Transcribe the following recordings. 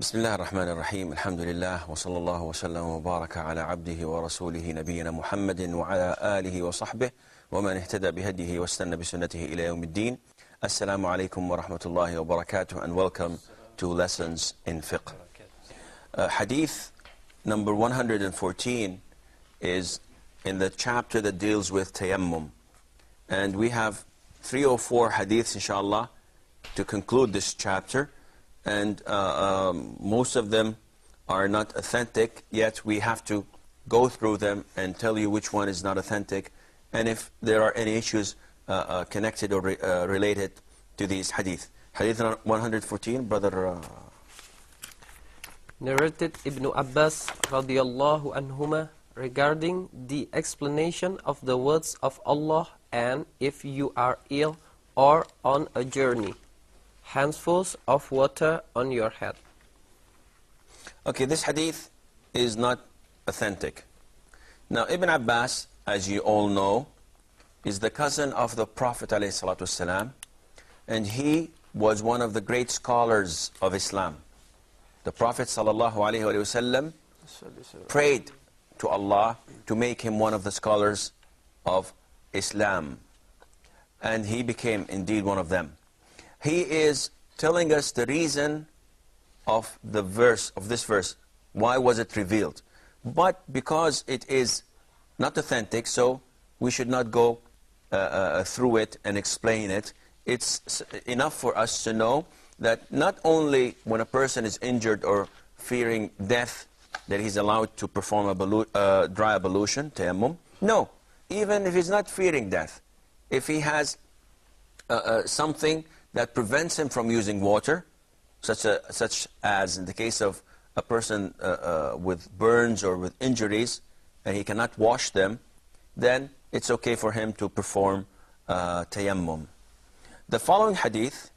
بسم الله الرحمن الرحيم الحمد لله وصلى الله وسلم وبارك على عبده ورسوله نبينا محمد وعلى آله وصحبه ومن اهتدى بهديه واستنى بسنته إلى يوم الدين. Assalamu alaikum wa rahmatullahi wa barakatuh, and welcome to Lessons in Fiqh. Hadith number 114 is in the chapter that deals with tayammum. And we have 3 or 4 hadiths, inshallah, to conclude this chapter. And most of them are not authentic, yet we have to go through them and tell you which one is not authentic, and if there are any issues connected or related to these hadith. Hadith 114, brother. Narrated Ibn Abbas radiyallahu anhuma regarding the explanation of the words of Allah, and if you are ill or on a journey, handfuls of water on your head. Okay, this hadith is not authentic. Now, Ibn Abbas, as you all know, is the cousin of the Prophet ﷺ, and he was one of the great scholars of Islam. The Prophet ﷺ prayed to Allah to make him one of the scholars of Islam, and he became indeed one of them. He is telling us the reason of the verse, of this verse. Why was it revealed? But because it is not authentic, so we should not go through it and explain it. It's enough for us to know that not only when a person is injured or fearing death that he's allowed to perform a dry ablution, tayammum. No, even if he's not fearing death, if he has something that prevents him from using water, such as in the case of a person with burns or with injuries, and he cannot wash them, then it's okay for him to perform tayammum. The following hadith,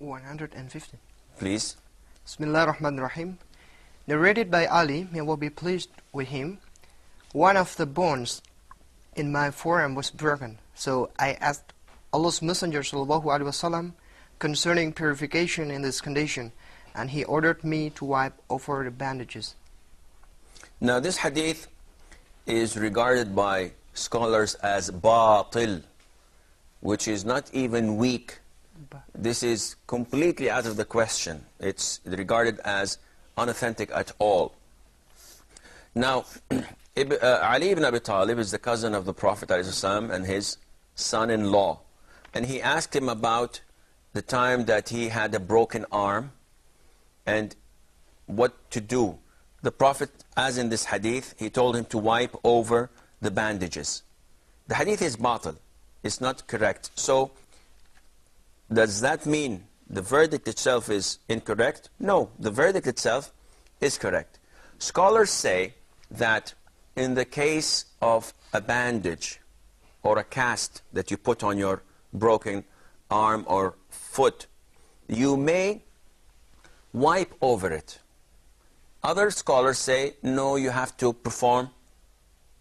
150. please. Bismillah ar-Rahman ar-Rahim. Narrated by Ali, may Allah be pleased with him. One of the bones in my forearm was broken, so I asked Allah's Messenger sallallahu alaihi wasallam concerning purification in this condition, and he ordered me to wipe over the bandages. Now this hadith is regarded by scholars as batil, which is not even weak. This is completely out of the question. It's regarded as unauthentic at all. Now, Ali ibn Abi Talib is the cousin of the Prophet ﷺ and his son-in-law. And he asked him about the time that he had a broken arm and what to do. The Prophet, as in this hadith, he told him to wipe over the bandages. The hadith is batil. It's not correct. So, does that mean the verdict itself is incorrect? No, the verdict itself is correct. Scholars say that in the case of a bandage or a cast that you put on your broken arm or foot, you may wipe over it. Other scholars say, no, you have to perform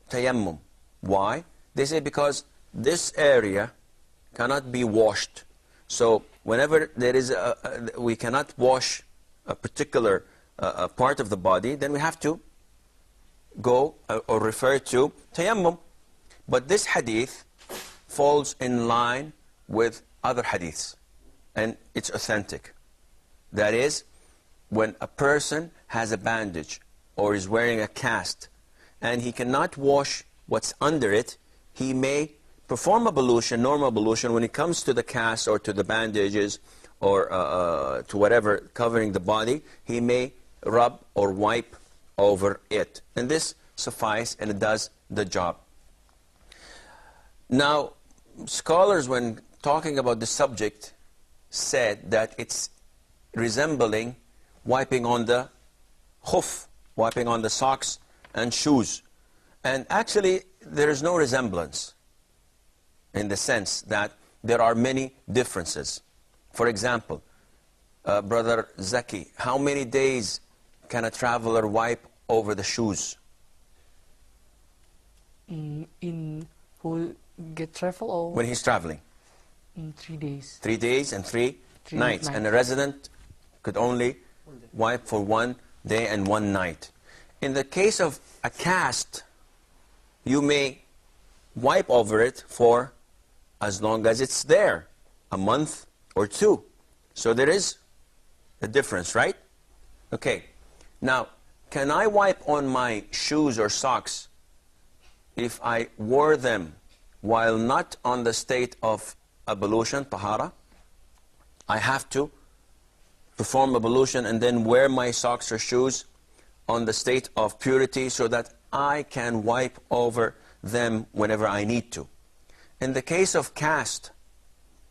tayammum. Why? They say because this area cannot be washed. So whenever there is we cannot wash a particular part of the body, then we have to go or refer to tayammum. But this hadith falls in line with other hadiths, and it's authentic. That is, when a person has a bandage or is wearing a cast and he cannot wash what's under it, he may perform ablution, normal ablution, when it comes to the cast or to the bandages or to whatever covering the body, he may rub or wipe over it. And this suffices, and it does the job. Now, scholars, when talking about the subject, said that it's resembling wiping on the khuf, wiping on the socks and shoes. And actually, there is no resemblance, in the sense that there are many differences. For example, Brother Zaki, how many days can a traveler wipe over the shoes? In who get travel or When he's traveling? in 3 days. 3 days and 3 nights. And a resident could only Wipe for 1 day and 1 night. In the case of a cast, you may wipe over it for as long as it's there, a month or 2. So there is a difference, right? Okay. Now, can I wipe on my shoes or socks if I wore them while not on the state of ablution, tahara? I have to perform ablution and then wear my socks or shoes on the state of purity so that I can wipe over them whenever I need to. In the case of cast,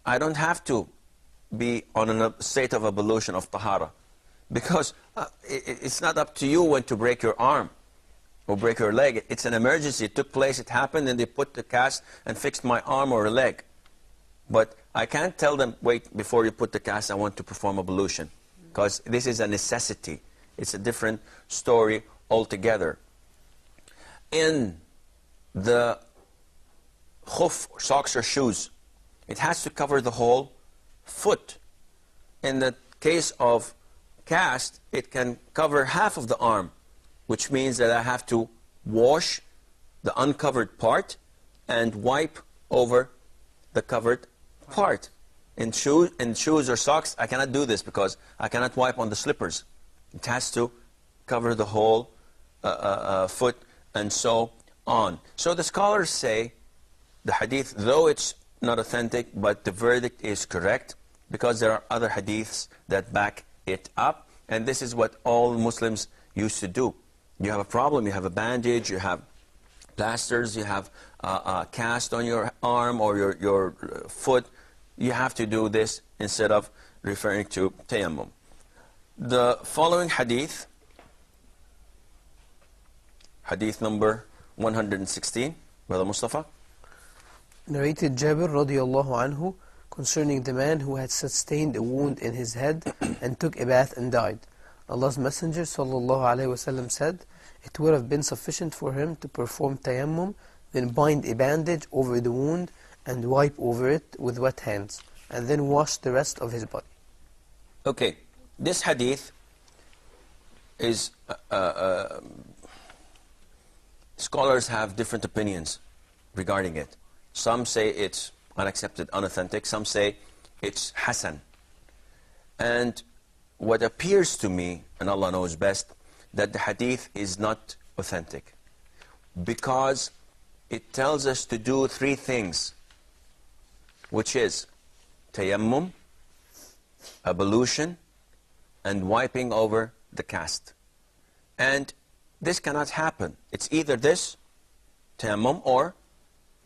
I don't have to be on a state of ablution of tahara, because it's not up to you when to break your arm or break your leg. It's an emergency. It took place, it happened, and they put the cast and fixed my arm or leg. But I can't tell them, wait, before you put the cast, I want to perform ablution, because this is a necessity. It's a different story altogether. In the khuf, socks or shoes, it has to cover the whole foot. In the case of cast, it can cover half of the arm, which means that I have to wash the uncovered part and wipe over the covered part. In shoes or socks, I cannot do this because I cannot wipe on the slippers. It has to cover the whole foot and so on. So the scholars say the hadith, though it's not authentic, but the verdict is correct because there are other hadiths that back it up. And this is what all Muslims used to do. You have a problem, you have a bandage, you have plasters, you have a cast on your arm or your foot. You have to do this instead of referring to tayammum. The following hadith, hadith number 116, Brother Mustafa. Narrated Jabir radiallahu anhu concerning the man who had sustained a wound in his head and took a bath and died. Allah's Messenger sallallahu alaihi wasallam said, it would have been sufficient for him to perform tayammum, then bind a bandage over the wound and wipe over it with wet hands, and then wash the rest of his body. Okay, this hadith is, scholars have different opinions regarding it. Some say it's unaccepted, unauthentic. Some say it's hasan. And what appears to me, and Allah knows best, that the hadith is not authentic, because it tells us to do 3 things, which is tayammum, ablution, and wiping over the cast. And this cannot happen. It's either this, tayammum, or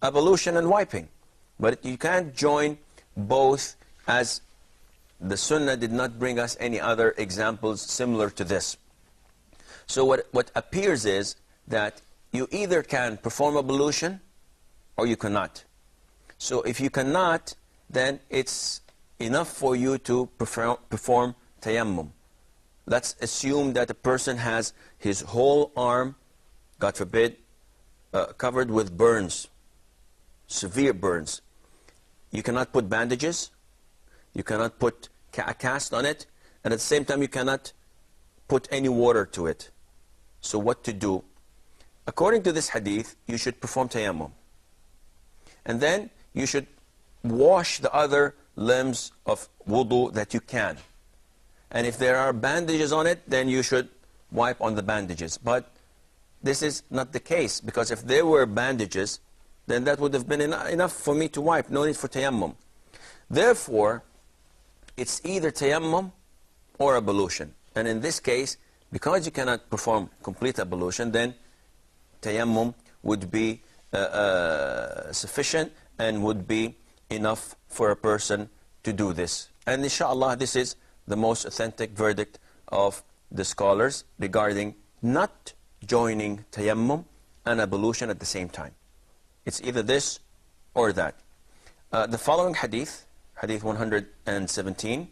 ablution and wiping. But you can't join both, as the Sunnah did not bring us any other examples similar to this. So what appears is that you either can perform ablution or you cannot. So if you cannot, then it's enough for you to perform tayammum. Let's assume that a person has his whole arm, God forbid, covered with burns, severe burns. You cannot put bandages, you cannot put a cast on it, and at the same time you cannot put any water to it. So what to do? According to this hadith, you should perform tayammum. And then you should wash the other limbs of wudu that you can. And if there are bandages on it, then you should wipe on the bandages. But this is not the case, because if there were bandages, then that would have been enough for me to wipe, no need for tayammum. Therefore, it's either tayammum or ablution. And in this case, because you cannot perform complete ablution, then tayammum would be sufficient and would be enough for a person to do this. And inshallah, this is the most authentic verdict of the scholars regarding not joining tayammum and ablution at the same time. It's either this or that. The following hadith, hadith 117.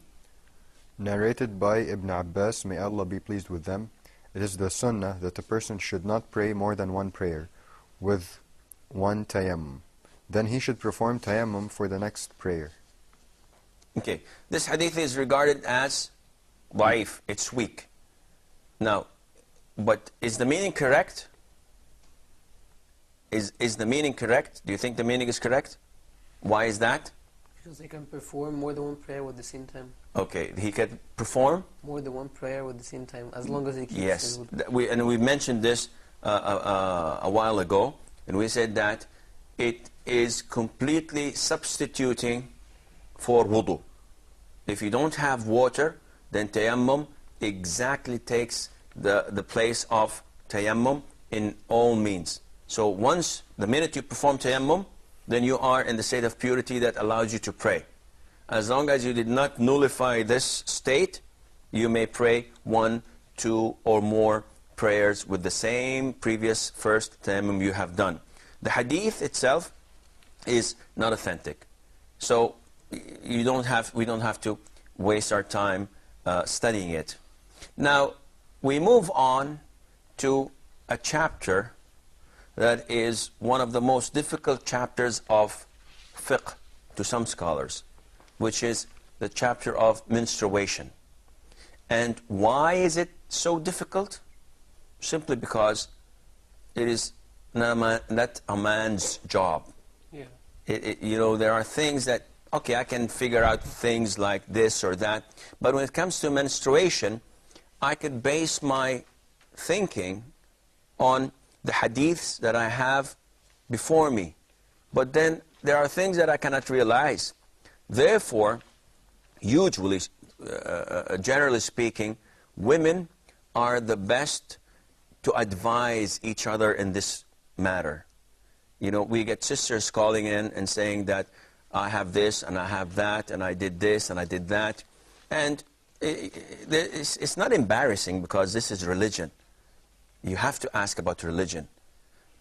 Narrated by Ibn Abbas, may Allah be pleased with them, it is the sunnah that a person should not pray more than one prayer with one tayammum. Then he should perform tayammum for the next prayer. Okay, this hadith is regarded as ضعيف, it's weak. Now, but is the meaning correct? Is the meaning correct? Do you think the meaning is correct? Why is that? Because he can perform more than one prayer at the same time. Okay, he can perform more than one prayer at the same time, as long as he keeps yes. his And we mentioned this a while ago, and we said that it is completely substituting for wudu. If you don't have water, then tayammum exactly takes the place of tayammum in all means. So once, the minute you perform tayammum, then you are in the state of purity that allows you to pray. As long as you did not nullify this state, you may pray 1, 2, or more prayers with the same previous first tayammum you have done. The hadith itself is not authentic. So we don't have to waste our time studying it. Now, we move on to a chapter that is one of the most difficult chapters of fiqh to some scholars, which is the chapter of menstruation. And why is it so difficult? Simply because it is not a man's job. Yeah. You know, there are things that, okay, I can figure out things like this or that, but when it comes to menstruation, I could base my thinking on the hadiths that I have before me. But then there are things that I cannot realize. Therefore, usually, generally speaking, women are the best to advise each other in this matter. You know, we get sisters calling in and saying that I have this and I have that and I did this and I did that. And it's not embarrassing because this is religion. You have to ask about religion.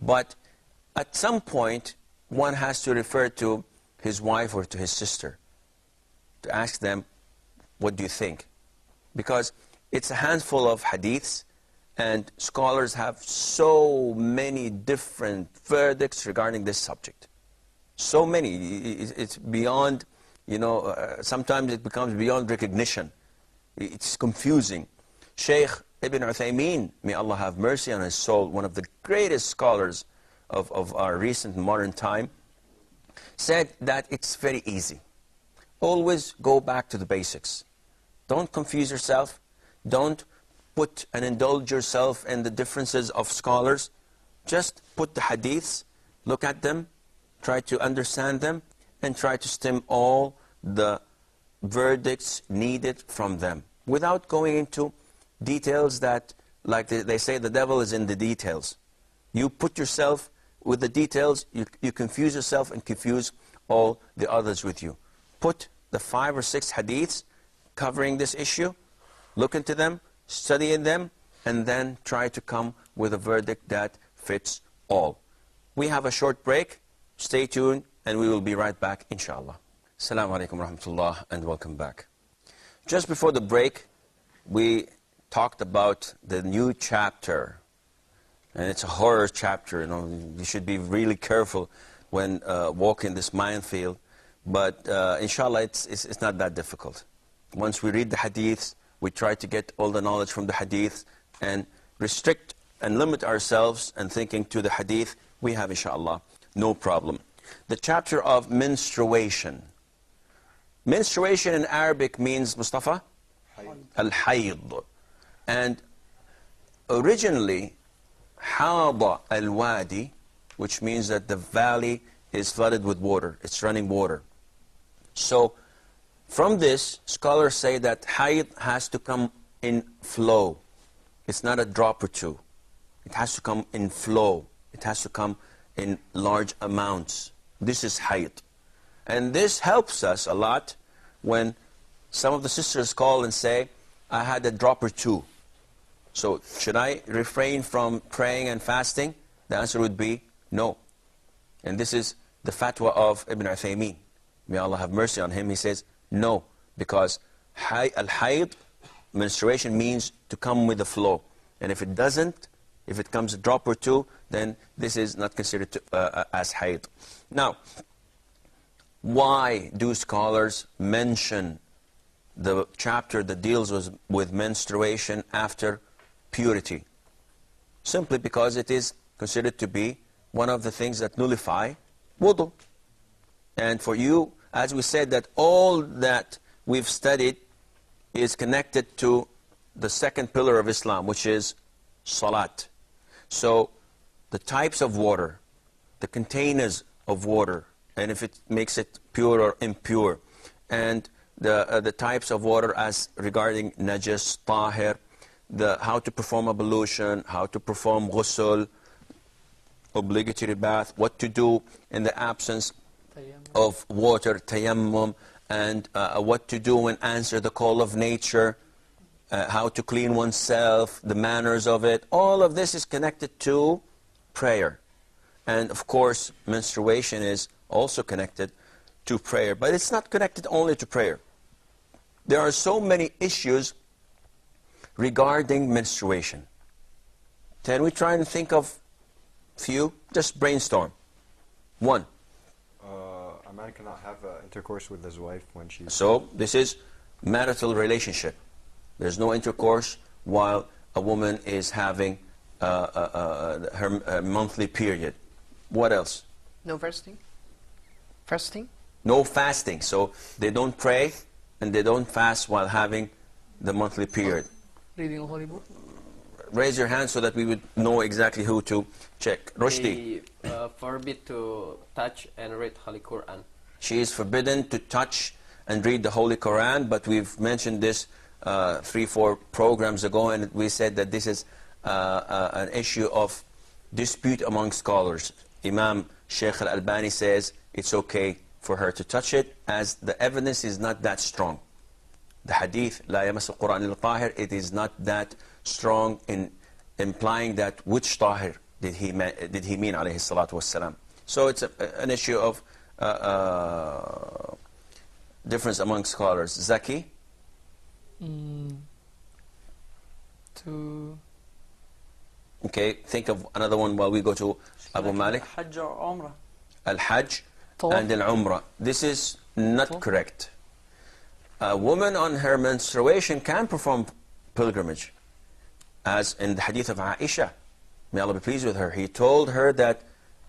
But at some point, one has to refer to his wife or to his sister to ask them, what do you think? Because it's a handful of hadiths, and scholars have so many different verdicts regarding this subject. So many. It's beyond, you know, sometimes it becomes beyond recognition. It's confusing. Shaykh Ibn Uthaymeen, may Allah have mercy on his soul, one of the greatest scholars of our recent modern time, said that it's very easy. Always go back to the basics. Don't confuse yourself. Don't put and indulge yourself in the differences of scholars. Just put the hadiths, look at them, try to understand them, and try to stem all the verdicts needed from them without going into details that, like they say, the devil is in the details. You put yourself with the details, you confuse yourself and confuse all the others with you. Put the 5 or 6 hadiths covering this issue, look into them, study in them, and then try to come with a verdict that fits all. We have a short break. Stay tuned, and we will be right back, inshallah. Assalamu alaikum wa rahmatullah, and welcome back. Just before the break, we talked about the new chapter, and it's a horror chapter. You know, you should be really careful when walking this minefield. But inshallah, it's not that difficult. Once we read the hadiths, we try to get all the knowledge from the hadiths and restrict and limit ourselves and thinking to the hadith, we have, inshallah, no problem. The chapter of menstruation. Menstruation in Arabic means, Mustafa? Al-hayd. And originally, hada al-wadi, which means that the valley is flooded with water. It's running water. So, from this, scholars say that hayd has to come in flow. It's not a drop or two. It has to come in flow. It has to come in large amounts. This is hayd. And this helps us a lot when some of the sisters call and say, I had a drop or two. So should I refrain from praying and fasting? The answer would be no. And this is the fatwa of Ibn Uthaymeen. May Allah have mercy on him. He says, no, because al-hayd, menstruation, means to come with the flow. And if it doesn't, if it comes a drop or two, then this is not considered as hayd. Now, why do scholars mention the chapter that deals with menstruation after purity, simply because it is considered to be one of the things that nullify wudu. And for you, as we said, that all that we've studied is connected to the second pillar of Islam, which is salat. So the types of water, the containers of water, and if it makes it pure or impure, and the types of water as regarding najas, tahir, how to perform ablution, how to perform ghusl, obligatory bath, what to do in the absence of water, tayammum, and what to do when answer the call of nature, how to clean oneself, the manners of it. All of this is connected to prayer. And of course, menstruation is also connected to prayer. But it's not connected only to prayer. There are so many issues regarding menstruation. Can we try and think of few? Just brainstorm. One. A man cannot have intercourse with his wife when she's... So this is marital relationship. There's no intercourse while a woman is having her monthly period. What else? No fasting? Fasting? No fasting. So they don't pray and they don't fast while having the monthly period. Reading the Holy Book? Raise your hand so that we would know exactly who to check. Rushdie. They forbid to touch and read Holy Quran. She is forbidden to touch and read the Holy Quran, but we've mentioned this 3-4 programs ago, and we said that this is an issue of dispute among scholars. Imam Sheikh Al-Albani says it's okay for her to touch it, as the evidence is not that strong. The hadith, لا يمس القرآن إلا طاهر, it is not that strong in implying that which tahir did he mean, alayhi salatu wassalam. So it's an issue of difference among scholars. Zaki? To Okay, think of another one while we go to Abu Malik. Hajj or Umrah. Al-Hajj Tawaf. and Al-Umrah. This is not correct. A woman on her menstruation can perform pilgrimage, as in the hadith of Aisha. May Allah be pleased with her. He told her that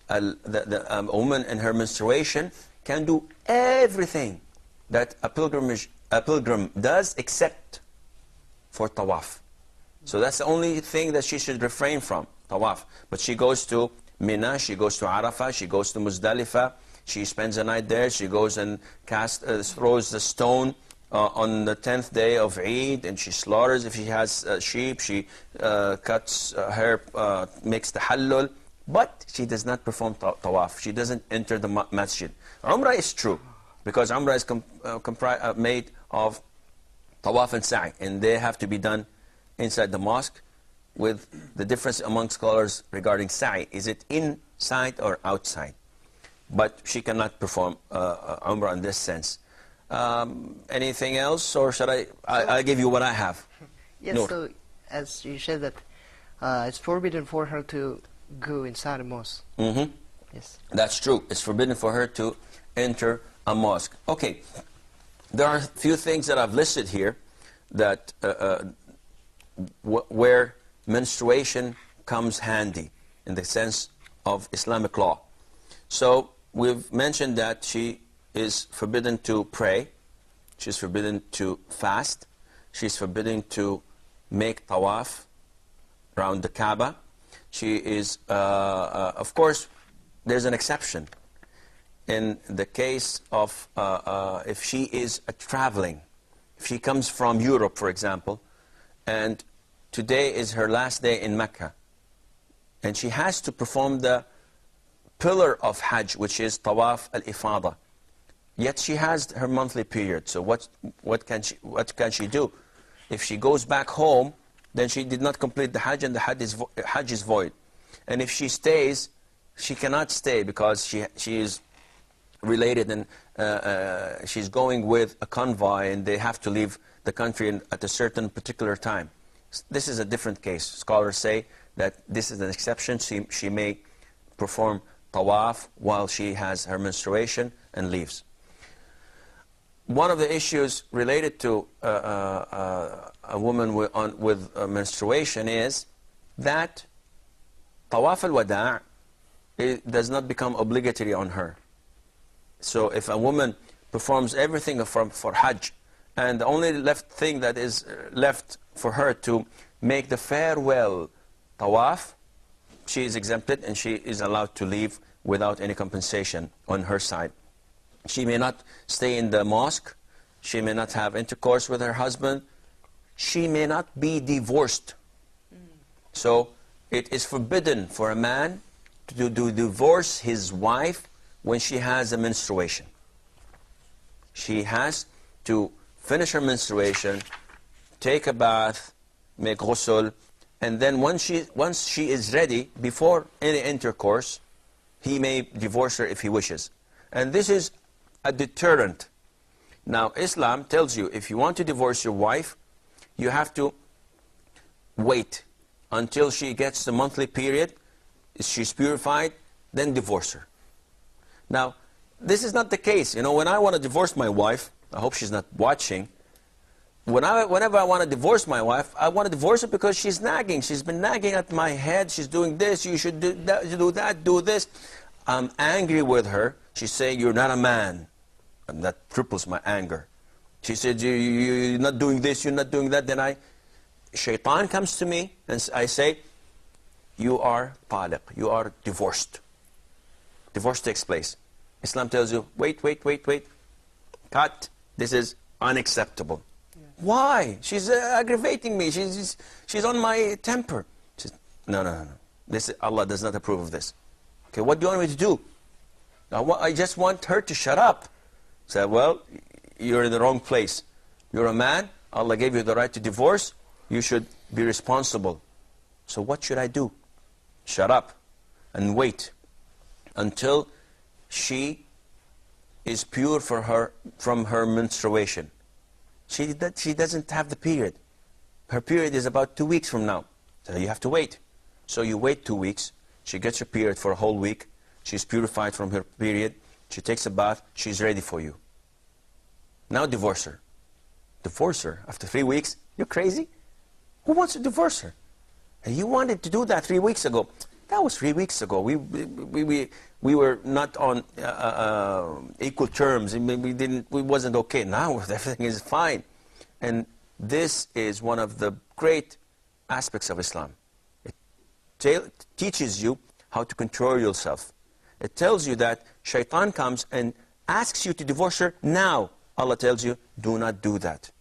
a woman in her menstruation can do everything that a pilgrim does except for tawaf. So that's the only thing that she should refrain from, tawaf. But she goes to Mina, she goes to Arafah, she goes to Muzdalifah, she spends the night there, she goes and throws the stone on the 10th day of Eid, and she slaughters if she has sheep, she cuts her, makes the hallul, but she does not perform tawaf. She doesn't enter the masjid. Umrah is true, because Umrah is made of tawaf and sa'i, and they have to be done inside the mosque, with the difference among scholars regarding sa'i. Is it inside or outside? But she cannot perform Umrah in this sense. Anything else, or should I'll give you what I have. Yes, Noor. so as you said that it's forbidden for her to go inside a mosque. Mm-hmm. Yes. That's true. It's forbidden for her to enter a mosque. Okay, there are a few things that I've listed here that where menstruation comes handy in the sense of Islamic law. So we've mentioned that she is forbidden to pray, she's forbidden to fast, she's forbidden to make tawaf around the Kaaba. She is, of course, there's an exception. In the case of if she is traveling, if she comes from Europe, for example, and today is her last day in Mecca, and she has to perform the pillar of Hajj, which is Tawaf al-Ifada. Yet she has her monthly period. So what can she do? If she goes back home, then she did not complete the Hajj, and the Hajj is void. And if she stays, she cannot stay because she is related, and she's going with a convoy, and they have to leave the country at a certain particular time. This is a different case. Scholars say that this is an exception. She may perform tawaf while she has her menstruation and leaves. one of the issues related to a woman with menstruation is that tawaf al-wada' does not become obligatory on her. So if a woman performs everything for Hajj, and the only thing that is left for her to make the farewell tawaf, she is exempted and she is allowed to leave without any compensation on her side. She may not stay in the mosque, she may not have intercourse with her husband, she may not be divorced. So it is forbidden for a man to divorce his wife when she has a menstruation. She has to finish her menstruation, take a bath, make ghusl, and then once she is ready, before any intercourse, he may divorce her if he wishes. And this is a deterrent. Now, Islam tells you, if you want to divorce your wife, you have to wait until she gets the monthly period, she's purified, then divorce her. Now, this is not the case. You know, when I want to divorce my wife, I hope she's not watching, whenever I want to divorce my wife, I want to divorce her because she's nagging. She's been nagging at my head. She's doing this, you should do that, do this. I'm angry with her. She's saying, you're not a man. And that triples my anger. She said, you're not doing this, you're not doing that. Then shaitan comes to me and I say, you are taliq, you are divorced. Divorce takes place. Islam tells you, wait. Cut. This is unacceptable. Yeah. Why? She's aggravating me. She's on my temper. She says, no. Allah does not approve of this. Okay, what do you want me to do? I just want her to shut up. Say, well, you're in the wrong place. You're a man. Allah gave you the right to divorce. You should be responsible. So what should I do? Shut up and wait until she is pure from her menstruation. She doesn't have the period. Her period is about 2 weeks from now. So you have to wait. So you wait 2 weeks. She gets her period for a whole week. She's purified from her period. She takes a bath. She's ready for you. Now divorce her. Divorce her after 3 weeks? You're crazy? Who wants to divorce her? And you wanted to do that 3 weeks ago. That was 3 weeks ago. We were not on equal terms. We wasn't okay. Now everything is fine. And this is one of the great aspects of Islam. It teaches you how to control yourself. It tells you that shaitan comes and asks you to divorce her now. Allah tells you, do not do that.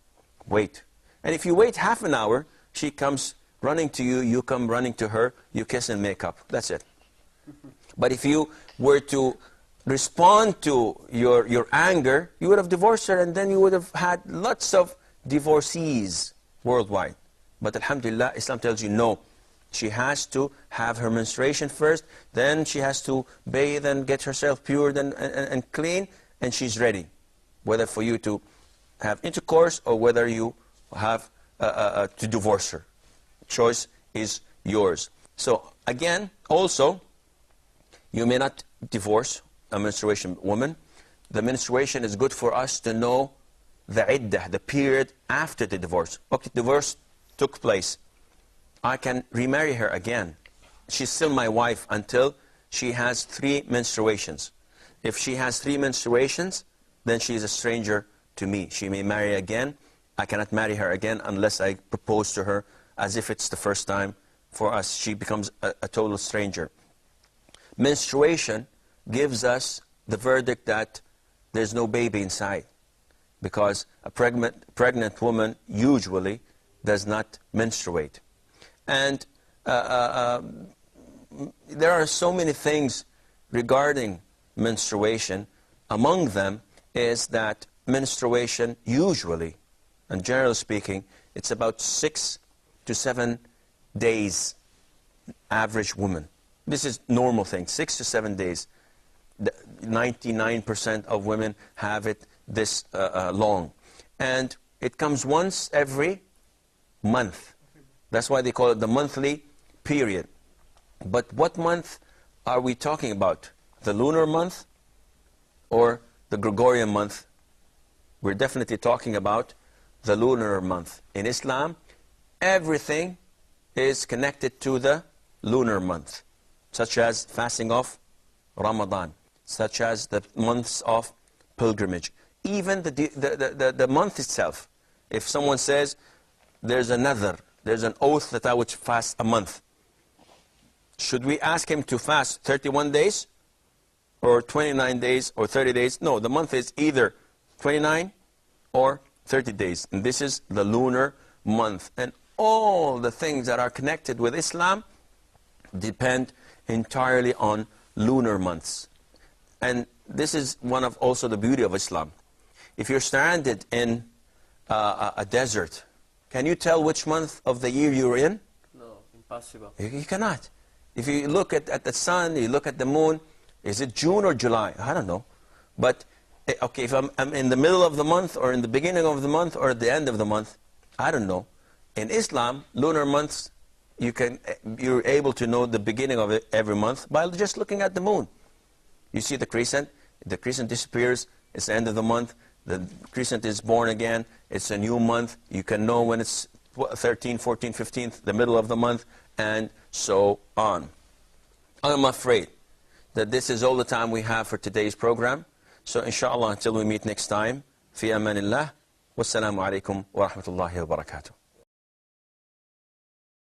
Wait. And if you wait half an hour, she comes running to you, you come running to her, you kiss and make up. That's it. But if you were to respond to your anger, you would have divorced her and then you would have had lots of divorcees worldwide. But alhamdulillah, Islam tells you no. She has to have her menstruation first, then she has to bathe and get herself pure and clean, and she's ready. Whether for you to have intercourse or whether you have to divorce her. Choice is yours. So again, also, you may not divorce a menstruation woman. The menstruation is good for us to know the iddah, the period after the divorce. Okay, divorce took place. I can remarry her again. She's still my wife until she has 3 menstruations. If she has 3 menstruations, then she is a stranger to me. She may marry again. I cannot marry her again unless I propose to her as if it's the first time for us. She becomes a total stranger. Menstruation gives us the verdict that there's no baby inside, because a pregnant woman usually does not menstruate. And there are so many things regarding menstruation. Among them is that menstruation usually, and generally speaking, it's about 6 to 7 days, average woman. This is normal thing, 6 to 7 days. 99% of women have it this long. And it comes once every month. That's why they call it the monthly period. But what month are we talking about? The lunar month or the Gregorian month? we're definitely talking about the lunar month. In Islam, everything is connected to the lunar month, such as fasting of Ramadan, such as the months of pilgrimage. Even the month itself. If someone says, there's another, there's an oath that I would fast a month, should we ask him to fast 31 days or 29 days or 30 days? No, the month is either 29 or 30 days. And this is the lunar month. And all the things that are connected with Islam depend entirely on lunar months. And this is one of also the beauty of Islam. If you're stranded in a desert, can you tell which month of the year you're in? No, impossible. You cannot. If you look at the sun, you look at the moon, is it June or July? I don't know. But, okay, if I'm in the middle of the month or in the beginning of the month or at the end of the month, I don't know. In Islam, lunar months, you're able to know the beginning of it every month by just looking at the moon. You see the crescent disappears, it's the end of the month, the crescent is born again, it's a new month, you can know when it's 13, 14, 15th, the middle of the month, and so on. I'm afraid that this is all the time we have for today's program. So inshallah, until we meet next time, fi amanillah, wassalamu alaikum wa rahmatullahi wa barakatuh.